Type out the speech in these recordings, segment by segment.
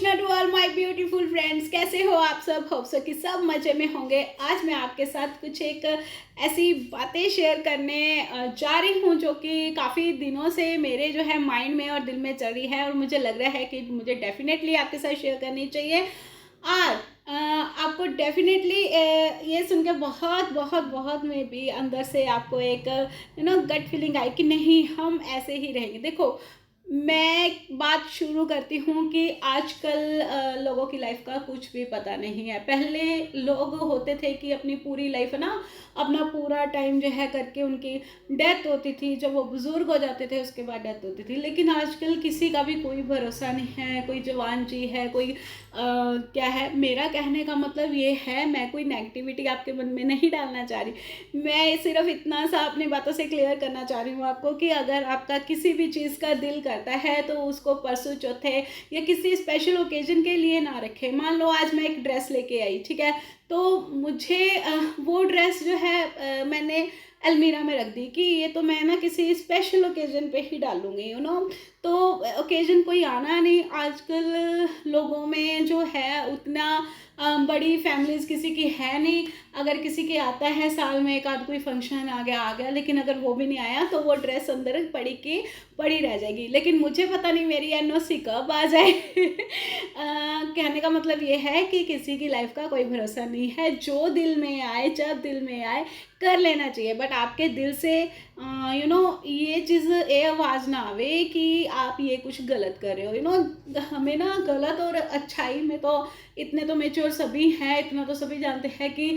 Krishna to all my beautiful friends. कैसे हो आप सब? होप सो कि सब मज़े में होंगे। आज मैं आपके साथ कुछ एक ऐसी बातें शेयर करने जा रही हूँ जो कि काफ़ी दिनों से मेरे जो है माइंड में और दिल में चल रही है और मुझे लग रहा है कि मुझे डेफिनेटली आपके साथ शेयर करनी चाहिए। और आपको डेफिनेटली ये सुन के बहुत बहुत बहुत में भी अंदर से आपको एक गट फीलिंग आई कि नहीं, हम ऐसे ही रहेंगे। देखो, मैं बात शुरू करती हूँ कि आजकल लोगों की लाइफ का कुछ भी पता नहीं है। पहले लोग होते थे कि अपनी पूरी लाइफ है ना, अपना पूरा टाइम जो है करके उनकी डेथ होती थी। जब वो बुज़ुर्ग हो जाते थे उसके बाद डेथ होती थी। लेकिन आजकल किसी का भी कोई भरोसा नहीं है। कोई जवान जी है, कोई क्या है। मेरा कहने का मतलब ये है, मैं कोई नेगेटिविटी आपके मन में नहीं डालना चाह रही। मैं सिर्फ इतना सा अपनी बातों से क्लियर करना चाह रही हूँ आपको कि अगर आपका किसी भी चीज़ का दिल करता है तो उसको परसों चौथे या किसी स्पेशल ओकेजन के लिए ना रखें। मान लो आज मैं एक ड्रेस लेके आई, ठीक है, तो मुझे वो ड्रेस जो है मैंने अलमीरा में रख दी कि ये तो मैं ना किसी स्पेशल ओकेजन पे ही डालूंगी, तो ओकेजन कोई आना नहीं। आजकल लोगों में जो है उतना बड़ी फैमिलीज किसी की है नहीं। अगर किसी के आता है साल में एक आध कोई फंक्शन आ गया, लेकिन अगर वो भी नहीं आया तो वो ड्रेस अंदर पड़ी रह जाएगी। लेकिन मुझे पता नहीं मेरी एनओसी कब आ जाए। कहने का मतलब ये है कि किसी की लाइफ का कोई भरोसा नहीं है। जो दिल में आए, जब दिल में आए कर लेना चाहिए। बट आपके दिल से ये चीज़ ये आवाज़ ना आवे कि आप ये कुछ गलत कर रहे हो। हमें ना गलत और अच्छाई में तो इतने तो मेच्योर सभी हैं, इतना तो सभी जानते हैं कि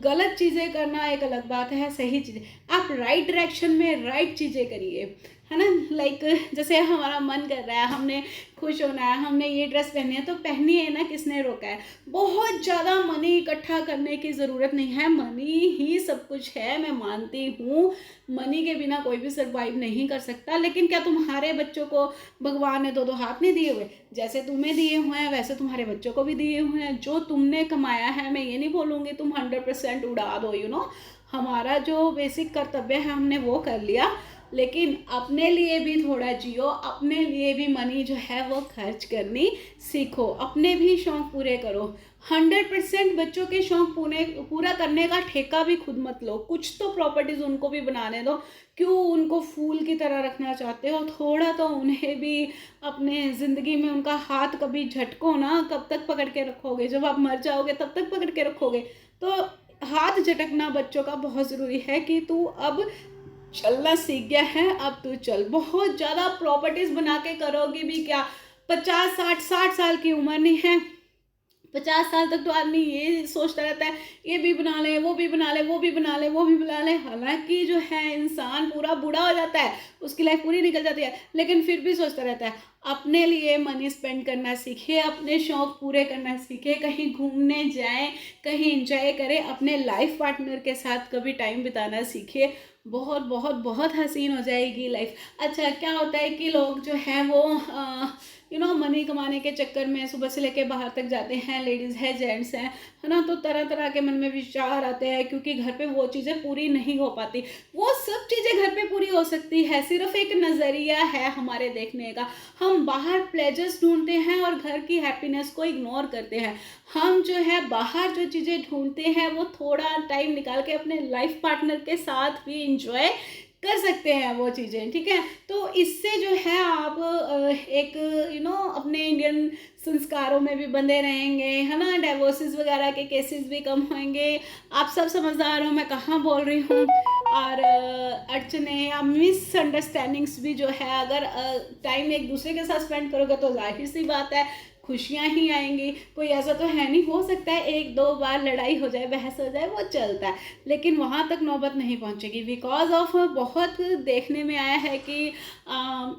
गलत चीज़ें करना एक अलग बात है, सही चीज़ें आप राइट डायरेक्शन में राइट चीज़ें करिए, है ना। लाइक जैसे हमारा मन कर रहा है, हमने खुश होना है, हमने ये ड्रेस पहनी है तो पहनी है ना, किसने रोका है। बहुत ज़्यादा मनी इकट्ठा करने की ज़रूरत नहीं है। मनी ही सब कुछ है, मैं मानती हूँ। मनी के बिना कोई भी सर्वाइव नहीं कर सकता। लेकिन क्या तुम्हारे बच्चों को भगवान ने दो हाथ नहीं दिए हुए? जैसे तुम्हें दिए हुए हैं वैसे तुम्हारे बच्चों को भी दिए हुए हैं। जो तुमने कमाया है, मैं ये नहीं बोलूँगी तुम 100% उड़ा दो। हमारा जो बेसिक कर्तव्य है हमने वो कर लिया, लेकिन अपने लिए भी थोड़ा जियो। अपने लिए भी मनी जो है वो खर्च करनी सीखो। अपने भी शौक पूरे करो। 100% बच्चों के शौक पूरा करने का ठेका भी खुद मत लो। कुछ तो प्रॉपर्टीज उनको भी बनाने दो। क्यों उनको फूल की तरह रखना चाहते हो? थोड़ा तो उन्हें भी अपने ज़िंदगी में उनका हाथ कभी झटको ना। कब तक पकड़ के रखोगे? जब आप मर जाओगे तब तक पकड़ के रखोगे? तो हाथ झटकना बच्चों का बहुत ज़रूरी है कि तू अब चलना सीख गया है, अब तू चल। बहुत ज़्यादा प्रॉपर्टीज बना के करोगे भी क्या? 50 60 60 साल की उम्र नहीं है। 50 साल तक तो आदमी ये सोचता रहता है ये भी बना ले, वो भी बना ले, वो भी बना ले, वो भी बना ले। हालांकि जो है इंसान पूरा बूढ़ा हो जाता है, उसकी लाइफ पूरी निकल जाती है, लेकिन फिर भी सोचता रहता है। अपने लिए मनी स्पेंड करना सीखे, अपने शौक पूरे करना सीखे, कहीं घूमने जाएं, कहीं इंजॉय करें, अपने लाइफ पार्टनर के साथ कभी टाइम बिताना सीखे। बहुत बहुत बहुत हसीन हो जाएगी लाइफ। अच्छा, क्या होता है कि लोग जो है वो मनी कमाने के चक्कर में सुबह से लेके बाहर तक जाते हैं। लेडीज़ है, जेंट्स हैं, है ना। तो तरह तरह के मन में विचार आते हैं क्योंकि घर पे वो चीज़ें पूरी नहीं हो पाती। वो सब चीज़ें घर पे पूरी हो सकती है, सिर्फ एक नज़रिया है हमारे देखने का। हम बाहर प्लेजर्स ढूंढते हैं और घर की हैप्पीनेस को इग्नोर करते हैं। हम जो है बाहर जो चीज़ें ढूंढते हैं वो थोड़ा टाइम निकाल के अपने लाइफ पार्टनर के साथ भी इंजॉय कर सकते हैं वो चीज़ें, ठीक है। तो इससे जो है आप एक अपने इंडियन संस्कारों में भी बंधे रहेंगे, है ना। डाइवोर्सेस वगैरह के केसेस भी कम होंगे। आप सब समझदार हो मैं कहाँ बोल रही हूँ। और अड़चने या मिसअंडरस्टैंडिंग्स भी जो है, अगर टाइम एक दूसरे के साथ स्पेंड करोगे तो जाहिर सी बात है खुशियाँ ही आएंगी। कोई ऐसा तो है नहीं, हो सकता है एक दो बार लड़ाई हो जाए, बहस हो जाए, वो चलता है, लेकिन वहाँ तक नौबत नहीं पहुँचेगी। बिकॉज ऑफ बहुत देखने में आया है कि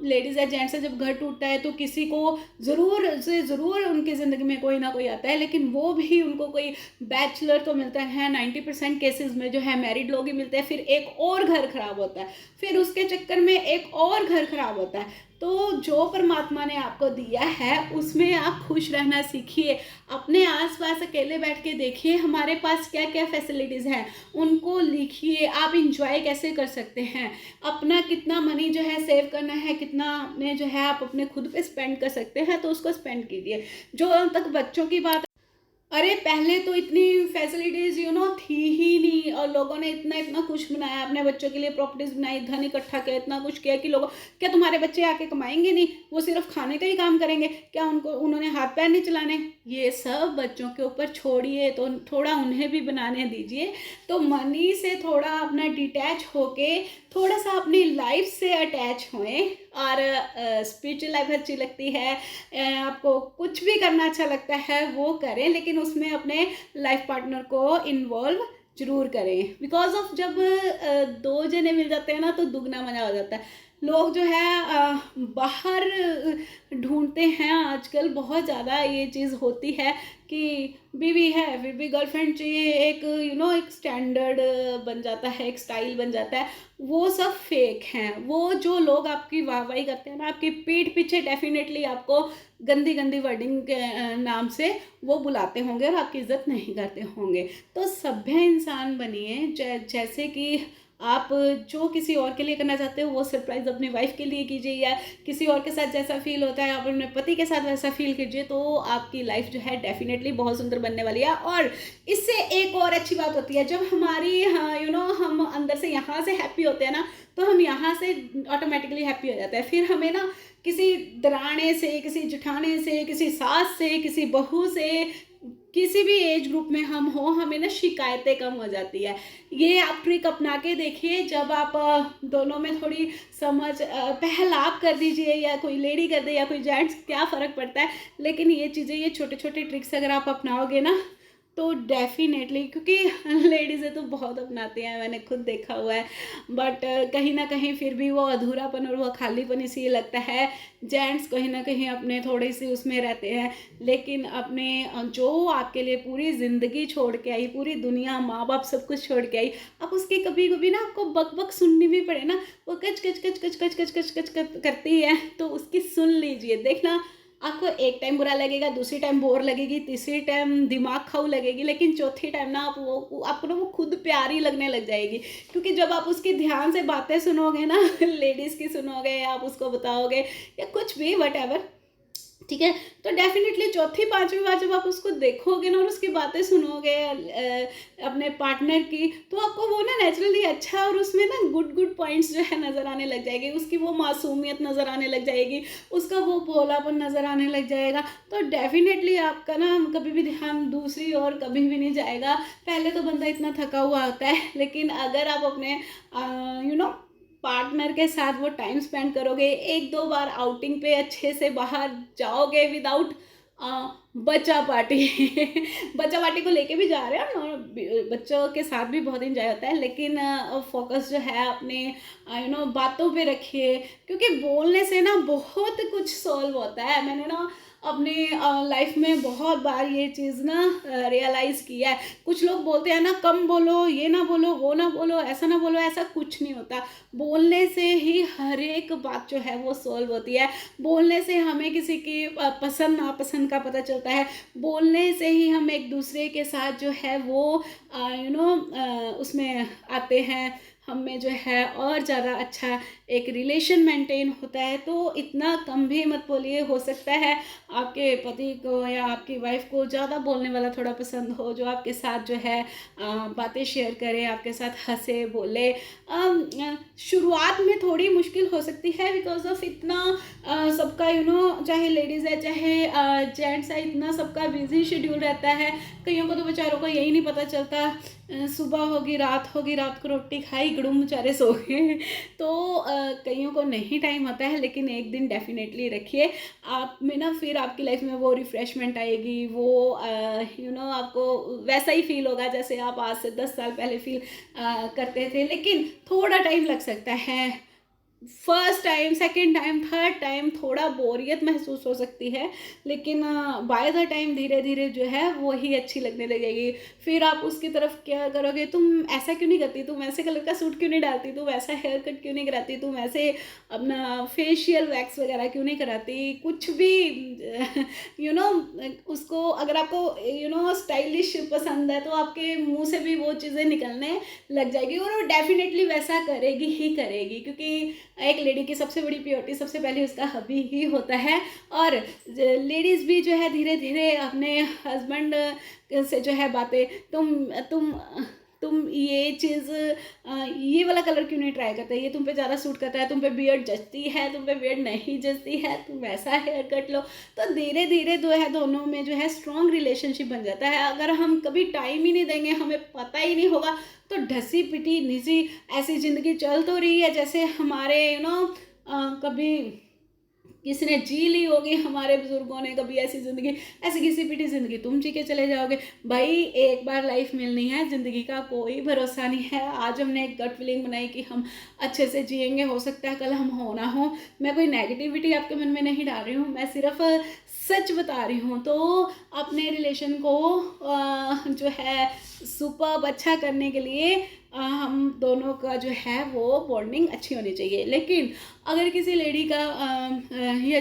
लेडीज़ या जेंट्स से जब घर टूटता है तो किसी को ज़रूर से ज़रूर उनकी ज़िंदगी में कोई ना कोई आता है, लेकिन वो भी उनको कोई बैचलर तो मिलता है। 90% केसेस में जो है मैरिड लोग ही मिलते हैं। फिर एक और घर खराब होता है, फिर उसके चक्कर में एक और घर खराब होता है। तो जो परमात्मा ने आपको दिया है उसमें आप खुश रहना सीखिए। अपने आसपास अकेले बैठ के देखिए हमारे पास क्या क्या फैसिलिटीज़ हैं, उनको लिखिए। आप इंजॉय कैसे कर सकते हैं, अपना कितना मनी जो है सेव करना है, कितना अपने जो है आप अपने खुद पे स्पेंड कर सकते हैं तो उसको स्पेंड कीजिए। जो तक बच्चों की बात, अरे पहले तो इतनी फैसिलिटीज़ थी ही नहीं, और लोगों ने इतना इतना कुछ बनाया अपने बच्चों के लिए, प्रॉपर्टीज़ बनाई, धन इकट्ठा किया, इतना कुछ किया कि लोगों, क्या तुम्हारे बच्चे आके कमाएंगे नहीं, वो सिर्फ खाने का ही काम करेंगे क्या, उन्होंने हाथ पैर नहीं चलाने? ये सब बच्चों के ऊपर छोड़िए, तो थोड़ा उन्हें भी बनाने दीजिए। तो मनी से थोड़ा अपना डिटैच होके थोड़ा सा अपनी लाइफ से अटैच होएं। और स्पिरिचुअल लाइफ अच्छी लगती है, आपको कुछ भी करना अच्छा लगता है वो करें, लेकिन उसमें अपने लाइफ पार्टनर को इन्वॉल्व जरूर करें। बिकॉज ऑफ जब दो जने मिल जाते हैं ना तो दुगना मजा हो जाता है। लोग जो है बाहर ढूंढते हैं आजकल, बहुत ज़्यादा ये चीज़ होती है कि बीवी है फिर भी गर्लफ्रेंड चाहिए, एक एक स्टैंडर्ड बन जाता है, एक स्टाइल बन जाता है। वो सब फेक हैं। वो जो लोग आपकी वाहवाही करते हैं ना आपकी पीठ पीछे, डेफिनेटली आपको गंदी गंदी वर्डिंग के नाम से वो बुलाते होंगे और आपकी इज्जत नहीं करते होंगे। तो सभ्य इंसान बनिए। जैसे कि आप जो किसी और के लिए करना चाहते हो वो सरप्राइज़ अपनी वाइफ के लिए कीजिए, या किसी और के साथ जैसा फील होता है आप अपने पति के साथ वैसा फील कीजिए, तो आपकी लाइफ जो है डेफिनेटली बहुत सुंदर बनने वाली है। और इससे एक और अच्छी बात होती है, जब हमारी हम अंदर से यहाँ से हैप्पी होते हैं ना, तो हम यहाँ से ऑटोमेटिकली हैप्पी हो जाते हैं। फिर हमें ना किसी दराने से, किसी जेठाने से, किसी सास से, किसी बहू से, किसी भी एज ग्रुप में हम हो, हमें ना शिकायतें कम हो जाती है। ये आप ट्रिक अपना के देखिए। जब आप दोनों में थोड़ी समझ, पहल आप कर दीजिए या कोई लेडी कर दे या कोई जेंट्स, क्या फ़र्क पड़ता है, लेकिन ये चीज़ें, ये छोटे छोटे ट्रिक्स अगर आप अपनाओगे ना तो डेफिनेटली, क्योंकि लेडीज़ें तो बहुत अपनाती हैं, मैंने खुद देखा हुआ है, बट कहीं ना कहीं फिर भी वो अधूरापन और वो खालीपन इसलिए लगता है। जेंट्स कहीं ना कहीं अपने थोड़े से उसमें रहते हैं, लेकिन अपने जो आपके लिए पूरी ज़िंदगी छोड़ के आई, पूरी दुनिया, माँ बाप सब कुछ छोड़ के आई, आप उसकी कभी कभी ना आपको बक बक सुननी भी पड़े ना, वो कच कच कच कच कच कच कच कच करती है, तो उसकी सुन लीजिए। देखना आपको एक टाइम बुरा लगेगा, दूसरी टाइम बोर लगेगी, तीसरी टाइम दिमाग खाऊ लगेगी, लेकिन चौथी टाइम ना आपको ना वो खुद प्यारी लगने लग जाएगी। क्योंकि जब आप उसकी ध्यान से बातें सुनोगे ना लेडीज़ की सुनोगे, आप उसको बताओगे या कुछ भी वट एवर, ठीक है, तो डेफिनेटली चौथी पांचवी बार जब आप उसको देखोगे ना और उसकी बातें सुनोगे अपने पार्टनर की, तो आपको वो ना नेचुरली अच्छा, और उसमें ना गुड गुड पॉइंट्स जो है नज़र आने लग जाएगी, उसकी वो मासूमियत नज़र आने लग जाएगी, उसका वो भोलापन नज़र आने लग जाएगा। तो डेफिनेटली आपका ना कभी भी ध्यान दूसरी और कभी भी नहीं जाएगा। पहले तो बंदा इतना थका हुआ होता है, लेकिन अगर आप अपने पार्टनर के साथ वो टाइम स्पेंड करोगे, एक दो बार आउटिंग पे अच्छे से बाहर जाओगे विदाउट बच्चा पार्टी बच्चा पार्टी को लेके भी जा रहे हैं और बच्चों के साथ भी बहुत इंजॉय होता है, लेकिन फोकस जो है अपने बातों पे रखिए, क्योंकि बोलने से ना बहुत कुछ सॉल्व होता है। मैंने ना अपने लाइफ में बहुत बार ये चीज़ ना रियलाइज़ किया है। कुछ लोग बोलते हैं ना कम बोलो, ये ना बोलो, वो ना बोलो, ऐसा ना बोलो, ऐसा कुछ नहीं होता। बोलने से ही हर एक बात जो है वो सॉल्व होती है। बोलने से हमें किसी की पसंद नापसंद का पता चलता है। बोलने से ही हम एक दूसरे के साथ जो है वो उसमें आते हैं, हमें जो है और ज़्यादा अच्छा एक रिलेशन मेंटेन होता है। तो इतना कम भी मत बोलिए। हो सकता है आपके पति को या आपकी वाइफ को ज़्यादा बोलने वाला थोड़ा पसंद हो, जो आपके साथ जो है बातें शेयर करे, आपके साथ हंसे बोले। शुरुआत में थोड़ी मुश्किल हो सकती है, बिकॉज ऑफ इतना सबका चाहे लेडीज़ है चाहे जेंट्स है, इतना सबका बिजी शेड्यूल रहता है। कईयों को तो बेचारों को यही नहीं पता चलता, सुबह होगी, रात होगी, रात को रोटी खाई, गुड़ुम बेचारे सो गए। तो कईयों को नहीं टाइम होता है, लेकिन एक दिन डेफिनेटली रखिए। आप में ना फिर आपकी लाइफ में वो रिफ़्रेशमेंट आएगी, वो आपको वैसा ही फील होगा जैसे आप आज से 10 साल पहले फील करते थे, लेकिन थोड़ा टाइम लग सकता है। First time, second time, third time थोड़ा बोरियत महसूस हो सकती है, लेकिन बाय द टाइम धीरे धीरे जो है वो ही अच्छी लगने लगेगी। फिर आप उसकी तरफ क्या करोगे, तुम ऐसा क्यों नहीं करती, तुम ऐसे कलर का सूट क्यों नहीं डालती, तुम ऐसा हेयर कट क्यों नहीं कराती, तुम ऐसे अपना फेशियल वैक्स वगैरह क्यों नहीं कराती, कुछ भी यू नो उसको अगर आपको स्टाइलिश पसंद है तो आपके मुंह से भी वो चीज़ें निकलने लग जाएगी, और वो डेफिनेटली वैसा करेगी ही करेगी, क्योंकि एक लेडी की सबसे बड़ी प्योरिटी सबसे पहले उसका हबी ही होता है। और लेडीज़ भी जो है धीरे धीरे अपने हस्बैंड से जो है बातें, तुम ये चीज़ ये वाला कलर क्यों नहीं ट्राई करते, ये तुम पे ज़्यादा सूट करता है, तुम पे बियर्ड जचती है, तुम पे बियर्ड नहीं जचती है, तुम वैसा हेयर कट लो। तो धीरे धीरे जो है दोनों में जो है स्ट्रॉन्ग रिलेशनशिप बन जाता है। अगर हम कभी टाइम ही नहीं देंगे, हमें पता ही नहीं होगा, तो ढसी पिटी निसी ऐसी ज़िंदगी चल तो रही है जैसे हमारे कभी किसी ने जी ली होगी, हमारे बुजुर्गों ने कभी ऐसी ज़िंदगी, ऐसी घिसी पिटी ज़िंदगी तुम जी के चले जाओगे। भाई एक बार लाइफ मिलनी है, ज़िंदगी का कोई भरोसा नहीं है। आज हमने एक गट फीलिंग बनाई कि हम अच्छे से जिएंगे, हो सकता है कल हम हो ना हो। मैं कोई नेगेटिविटी आपके मन में नहीं डाल रही हूँ, मैं सिर्फ सच बता रही हूँ। तो अपने रिलेशन को जो है सुपर्ब अच्छा करने के लिए हम दोनों का जो है वो बॉन्डिंग अच्छी होनी चाहिए। लेकिन अगर किसी लेडी का या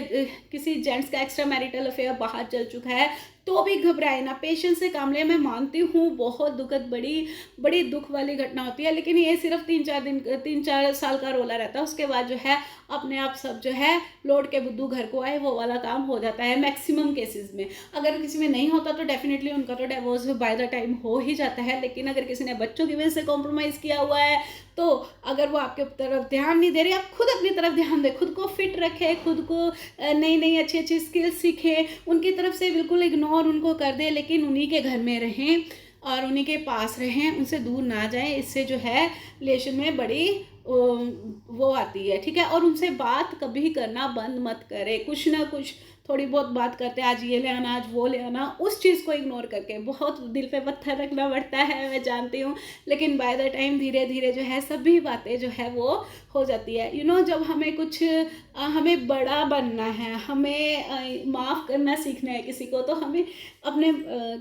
किसी जेंट्स का एक्स्ट्रा मैरिटल अफेयर बाहर चल चुका है, तो भी घबराए ना, पेशेंस से काम ले। मैं मानती हूँ बहुत दुखद, बड़ी बड़ी दुख वाली घटना होती है, लेकिन ये सिर्फ 3-4 साल का रोला रहता है। उसके बाद जो है अपने आप सब जो है लौट के बुद्धू घर को आए, वो वाला काम हो जाता है मैक्सिमम केसेस में। अगर किसी में नहीं होता तो डेफिनेटली उनका तो डिवोर्स बाय द टाइम हो ही जाता है। लेकिन अगर किसी ने बच्चों की वजह से कॉम्प्रोमाइज़ किया हुआ है, तो अगर वो आपके तरफ ध्यान नहीं दे रही, आप खुद अपनी तरफ ध्यान दें, खुद को फिट रखें, खुद को नई नई अच्छी अच्छी स्किल्स सीखें। उनकी तरफ से बिल्कुल इग्नोर उनको कर दें, लेकिन उन्हीं के घर में रहें और उन्हीं के पास रहें, उनसे दूर ना जाएं। इससे जो है रिलेशन में बड़ी वो आती है, ठीक है। और उनसे बात कभी करना बंद मत करें। कुछ ना कुछ थोड़ी बहुत बात करते हैं, आज ये ले आना, आज वो ले आना, उस चीज़ को इग्नोर करके। बहुत दिल पे पत्थर रखना पड़ता है, मैं जानती हूँ, लेकिन बाय द टाइम धीरे धीरे जो है सभी बातें जो है वो हो जाती है। जब हमें कुछ हमें बड़ा बनना है, हमें माफ़ करना सीखना है किसी को, तो हमें अपने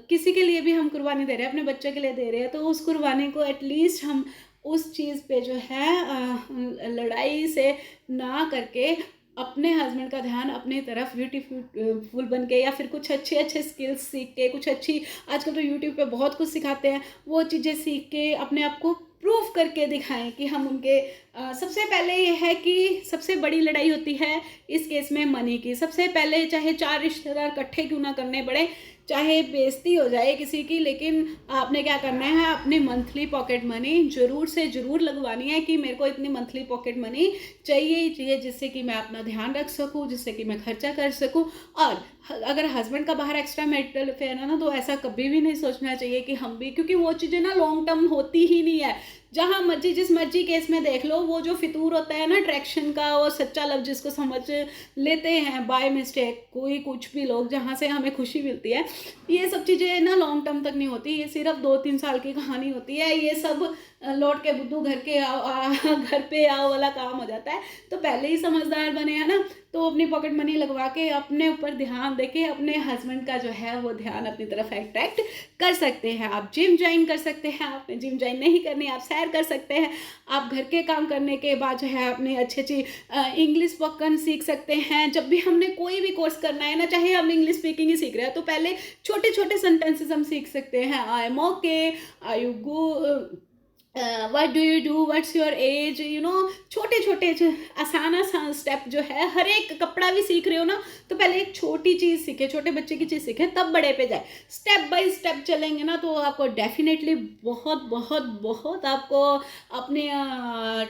किसी के लिए भी हम कुर्बानी दे रहे हैं, अपने बच्चे के लिए दे रहे हैं, तो उस कुर्बानी को एटलीस्ट हम उस चीज़ पे जो है लड़ाई से ना करके अपने हस्बैंड का ध्यान अपनी तरफ ब्यूटीफुल बन के, या फिर कुछ अच्छे अच्छे स्किल्स सीख के, कुछ अच्छी, आजकल तो यूट्यूब पे बहुत कुछ सिखाते हैं, वो चीज़ें सीख के अपने आप को प्रूफ करके दिखाएं कि हम उनके सबसे पहले ये है कि सबसे बड़ी लड़ाई होती है इस केस में मनी की। सबसे पहले चाहे 4 रिश्तेदार इकट्ठे क्यों ना करने पड़े, चाहे बेइज्जती हो जाए किसी की, लेकिन आपने क्या करना है, अपनी मंथली पॉकेट मनी ज़रूर से ज़रूर लगवानी है कि मेरे को इतनी मंथली पॉकेट मनी चाहिए ही चाहिए, जिससे कि मैं अपना ध्यान रख सकूं, जिससे कि मैं खर्चा कर सकूं। और अगर हस्बैंड का बाहर एक्स्ट्रा मैरिटल अफेयर है ना, तो ऐसा कभी भी नहीं सोचना चाहिए कि हम भी, क्योंकि वो चीज़ें ना लॉन्ग टर्म होती ही नहीं है। जहाँ मर्जी जिस मर्जी केस में देख लो, वो जो फितूर होता है ना अट्रैक्शन का, वो सच्चा लव जिसको समझ लेते हैं बाय मिस्टेक कोई कुछ भी लोग, जहाँ से हमें खुशी मिलती है, ये सब चीज़ें ना लॉन्ग टर्म तक नहीं होती। ये सिर्फ 2-3 साल की कहानी होती है। ये सब लौट के बुद्धू घर के आओ घर पे आओ वाला काम हो जाता है। तो पहले ही समझदार बने हैं ना, तो अपनी पॉकेट मनी लगवा के अपने ऊपर ध्यान देके अपने हस्बैंड का जो है वो ध्यान अपनी तरफ अट्रैक्ट कर सकते हैं। आप जिम ज्वाइन कर सकते हैं, आपने जिम ज्वाइन नहीं करनी, आप सैर कर सकते हैं। आप घर के काम करने के बाद जो है अपने अच्छी अच्छी इंग्लिश स्पोकन सीख सकते हैं। जब भी हमने कोई भी कोर्स करना है ना, चाहे हम इंग्लिश स्पीकिंग ही सीख रहे हैं, तो पहले छोटे छोटे सेंटेंसेस हम सीख सकते हैं। I am okay, I you go, what do you do, what's your age, छोटे छोटे आसान आसान स्टेप जो है। हर एक कपड़ा भी सीख रहे हो ना, तो पहले एक छोटी चीज़ सीखे, छोटे बच्चे की चीज़ सीखे, तब बड़े पे जाए। स्टेप बाय स्टेप चलेंगे ना, तो आपको डेफिनेटली बहुत बहुत बहुत आपको अपने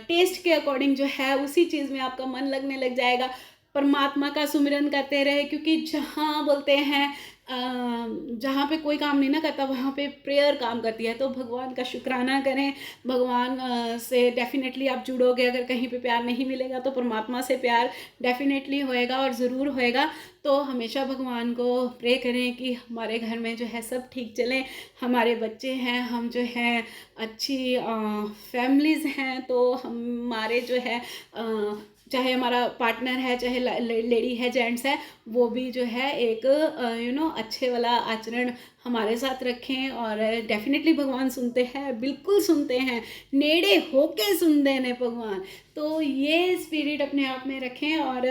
टेस्ट के अकॉर्डिंग जो है उसी चीज़ में आपका मन लगने लग जाएगा। परमात्मा का सुमिरन करते रहे, क्योंकि जहाँ बोलते हैं जहाँ पे कोई काम नहीं ना करता, वहाँ पे प्रेयर काम करती है। तो भगवान का शुक्राना करें, भगवान से डेफिनेटली आप जुड़ोगे। अगर कहीं पे प्यार नहीं मिलेगा तो परमात्मा से प्यार डेफिनेटली होएगा और ज़रूर होएगा। तो हमेशा भगवान को प्रे करें कि हमारे घर में जो है सब ठीक चले, हमारे बच्चे हैं, हम जो है अच्छी फैमिलीज़ हैं, तो हमारे जो है चाहे हमारा पार्टनर है, चाहे लेडी है, जेंट्स है, वो भी जो है एक अच्छे वाला आचरण हमारे साथ रखें। और डेफिनेटली भगवान सुनते हैं, बिल्कुल सुनते हैं, नेड़े होके सुनते हैं भगवान। तो ये स्पिरिट अपने आप में रखें। और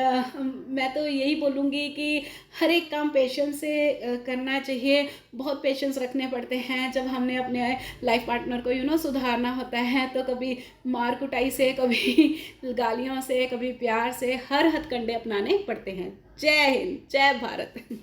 मैं तो यही बोलूँगी कि हर एक काम पेशेंस से करना चाहिए। बहुत पेशेंस रखने पड़ते हैं जब हमने अपने लाइफ पार्टनर को सुधारना होता है। तो कभी मार कुटाई से, कभी गालियों से, कभी प्यार से, हर हथकंडे अपनाने पड़ते हैं। जय हिंद, जय भारत।